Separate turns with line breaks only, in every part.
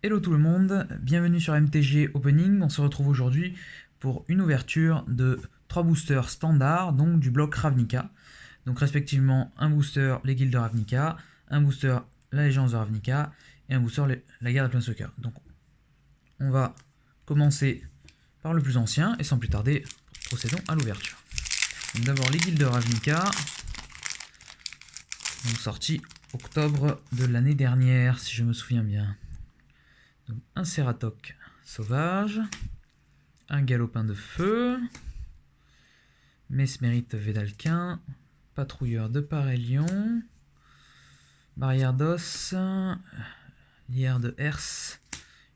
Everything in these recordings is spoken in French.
Hello tout le monde, bienvenue sur MTG Opening. On se retrouve aujourd'hui pour une ouverture de 3 boosters standards, donc du bloc Ravnica. Donc respectivement un booster les guildes de Ravnica, un booster la légende de Ravnica et un booster la guerre de Planeswalker. Donc on va commencer par le plus ancien et sans plus tarder, procédons à l'ouverture. Donc d'abord les guildes de Ravnica, donc sorti octobre de l'année dernière si je me souviens bien. Donc un Cératoc sauvage, un galopin de feu, Mesmérite Védalquin, patrouilleur de Parélion, barrière d'os, lierre de Herse,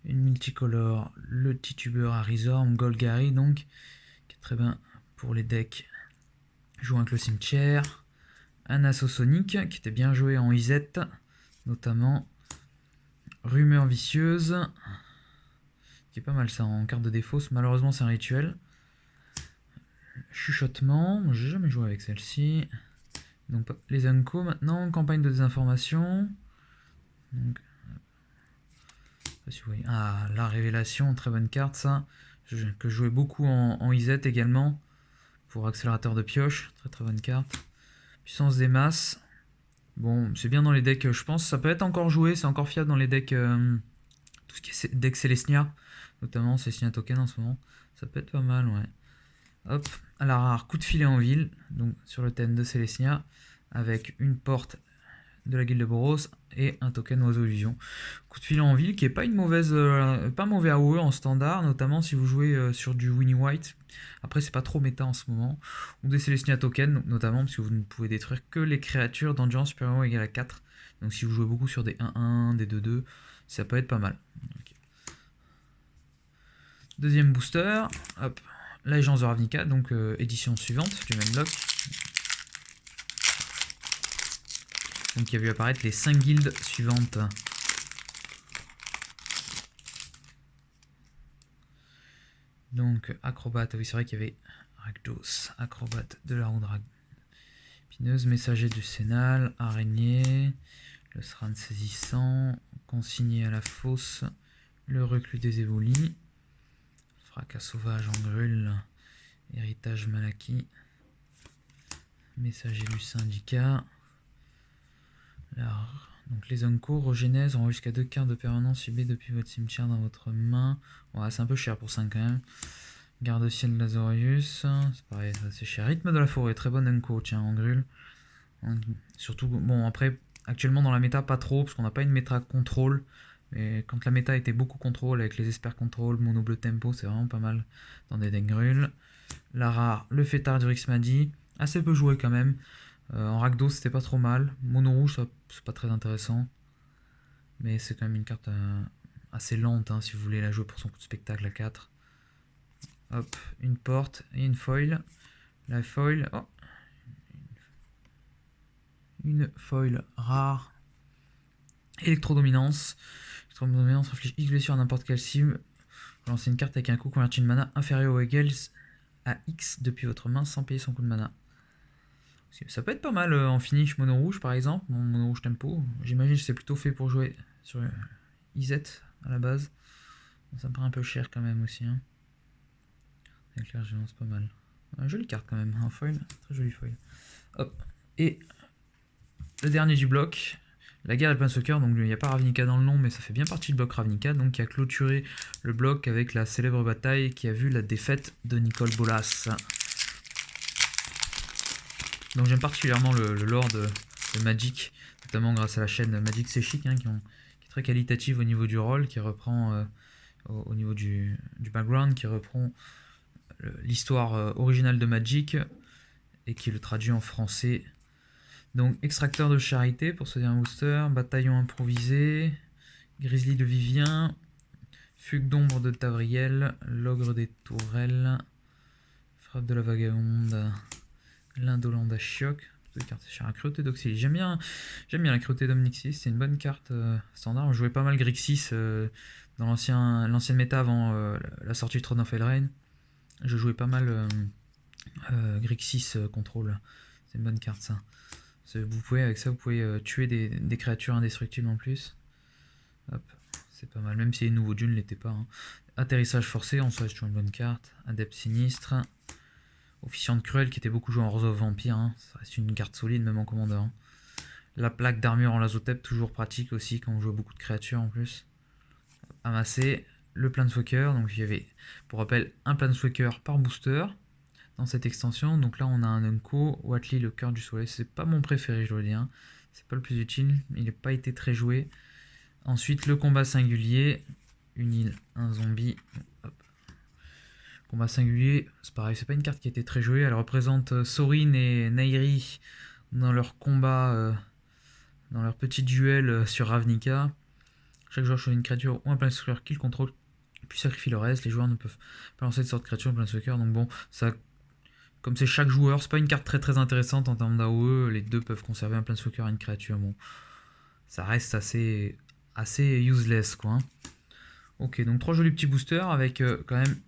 une multicolore, le titubeur Arizorm, Golgari donc, qui est très bien pour les decks jouant avec le cimetière, un assaut sonique qui était bien joué en IZ, notamment rumeur vicieuse, qui est pas mal ça en carte de défausse, malheureusement c'est un rituel. Chuchotement, j'ai jamais joué avec celle-ci. Donc les Unco maintenant, campagne de désinformation. Donc, si vous voyez. Ah, la révélation, très bonne carte ça. Que je jouais beaucoup en IZ également. Pour accélérateur de pioche, très très bonne carte. Puissance des masses. Bon, c'est bien dans les decks, je pense. Ça peut être encore joué, c'est encore fiable dans les decks. Tout ce qui est deck Célestia. Notamment Célestia Token en ce moment. Ça peut être pas mal, ouais. Hop, à la rare, coup de filet en ville, donc sur le thème de Célestia, avec une porte de la guilde de Boros et un token oiseau illusion. Coup de filet en ville qui est pas une mauvaise, pas mauvais AOE en standard, notamment si vous jouez sur du Winnie White. Après c'est pas trop méta en ce moment. Ou des Célestia tokens, notamment parce que vous ne pouvez détruire que les créatures d'endurance supérieure ou égale à 4. Donc si vous jouez beaucoup sur des 1-1, des 2-2, ça peut être pas mal. Okay. Deuxième booster, hop, l'agence de Ravnica, donc édition suivante du même bloc. Donc il a vu apparaître les 5 guildes suivantes. Donc acrobate, oui c'est vrai qu'il y avait Rakdos, acrobate de la ronde pineuse, messager du Sénal, araignée, le Sran saisissant, consigné à la fosse, le reclus des évolis, fracas sauvage en grûle, héritage Malaki, messager du syndicat. Donc les Unco, Rogénèse auront jusqu'à 2 cartes de permanence subées depuis votre cimetière dans votre main. Ouais, c'est un peu cher pour 5 quand même. Garde-ciel de Lazorius, c'est pareil, c'est cher. Rythme de la forêt, très bon Unco, tiens, en grûle. Surtout, bon après, actuellement dans la méta pas trop, parce qu'on n'a pas une méta contrôle. Mais quand la méta était beaucoup contrôle, avec les Esper contrôle, mono bleu tempo, c'est vraiment pas mal dans des decks grûles. La rare, le fêtard du Rixmadi, assez peu joué quand même. En Rakdos, c'était pas trop mal. Mono rouge, c'est pas très intéressant. Mais c'est quand même une carte assez lente hein, si vous voulez la jouer pour son coup de spectacle à 4. Hop, une porte et une foil. La foil, oh, une foil rare. Électrodominance. Électrodominance inflige X blessure à n'importe quelle cible. Vous lancez une carte avec un coût converti de mana inférieur ou égal à X depuis votre main sans payer son coût de mana. Ça peut être pas mal en finish mono rouge par exemple, mono rouge tempo. J'imagine que c'est plutôt fait pour jouer sur IZ à la base. Ça me paraît un peu cher quand même aussi. Hein. Éclair géant, c'est pas mal. Jolie carte quand même, un foil, très jolie foil. Hop, et le dernier du bloc, la guerre de Planeswalker, donc il n'y a pas Ravnica dans le nom, mais ça fait bien partie du bloc Ravnica, donc qui a clôturé le bloc avec la célèbre bataille qui a vu la défaite de Nicol Bolas. Donc j'aime particulièrement le lore de Magic, notamment grâce à la chaîne Magic C'est Chic, hein, qui est très qualitative au niveau du rôle, qui reprend au niveau du background, qui reprend l'histoire originale de Magic et qui le traduit en français. Donc extracteur de charité pour ce dernier booster, bataillon improvisé, grizzly de Vivien, fugue d'ombre de Tavriel, l'ogre des tourelles, frappe de la vagabonde, l'indolent d'Ashioc, la cruauté d'Auxilie. J'aime bien la cruauté d'Omnixis, c'est une bonne carte standard. On jouait pas mal Grixis dans l'ancienne méta avant la sortie du Throne of Eldraine. Je jouais pas mal Grixis contrôle. C'est une bonne carte ça. Avec ça, vous pouvez tuer des créatures indestructibles en plus. Hop, c'est pas mal, même si les nouveaux dunes ne l'étaient pas. Hein. Atterrissage forcé, en soi c'est toujours une bonne carte. Adepte sinistre. Officiante cruelle qui était beaucoup joué en Rose of Vampire. Hein. Ça reste une carte solide même en commandeur. Hein. La plaque d'armure en Lazotep, toujours pratique aussi quand on joue beaucoup de créatures en plus. Amasser le Planeswalker. Donc il y avait, pour rappel, un Planeswalker par booster dans cette extension. Donc là on a un Unco, Watley, le cœur du soleil. C'est pas mon préféré, je dois le dire. C'est pas le plus utile. Il n'a pas été très joué. Ensuite le combat singulier. Une île, un zombie. Hop. Combat singulier, c'est pareil, c'est pas une carte qui a été très jouée. Elle représente Sorin et Nairi dans leur combat, dans leur petit duel sur Ravnica. Chaque joueur choisit une créature ou un Planeswalker qu'il contrôle, puis sacrifie le reste. Les joueurs ne peuvent pas lancer de sorte de créature ou Planeswalker. Donc bon, ça, comme c'est chaque joueur, c'est pas une carte très intéressante en termes d'AOE. Les deux peuvent conserver un Planeswalker et une créature. Bon, ça reste assez useless quoi. Hein. Ok, donc 3 jolis petits boosters avec quand même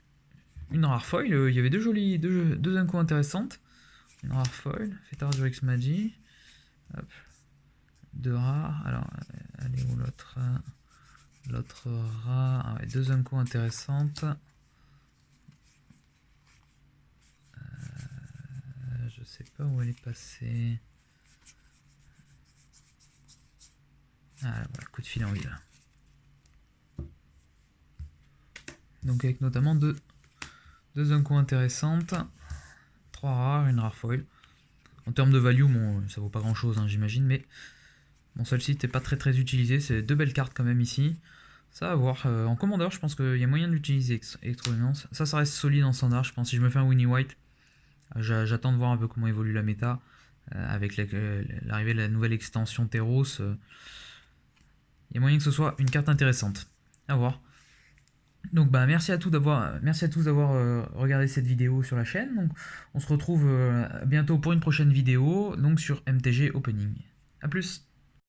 une rare foil. Il y avait deux incos intéressantes. Une rare foil, Fêtard du Rex Magi. Hop. 2 rares. Alors, elle est où l'autre? L'autre rare. Ah ouais, 2 incos intéressantes. Je sais pas où elle est passée. Ah voilà, coup de fil en ville. Donc avec notamment deux incos intéressantes. 3 rares, une rare foil. En termes de value, bon, ça vaut pas grand chose, hein, j'imagine, mais bon, celle-ci n'était pas très utilisée. C'est 2 belles cartes quand même ici. Ça va voir. En commandeur, je pense qu'il y a moyen d'utiliser Electroluminance. Ça reste solide en standard. Je pense si je me fais un Winnie White, j'attends de voir un peu comment évolue la méta. Avec l'arrivée de la nouvelle extension Teros, il y a moyen que ce soit une carte intéressante. À voir. Donc bah merci à tous d'avoir regardé cette vidéo sur la chaîne. Donc on se retrouve bientôt pour une prochaine vidéo donc sur MTG Opening. A plus.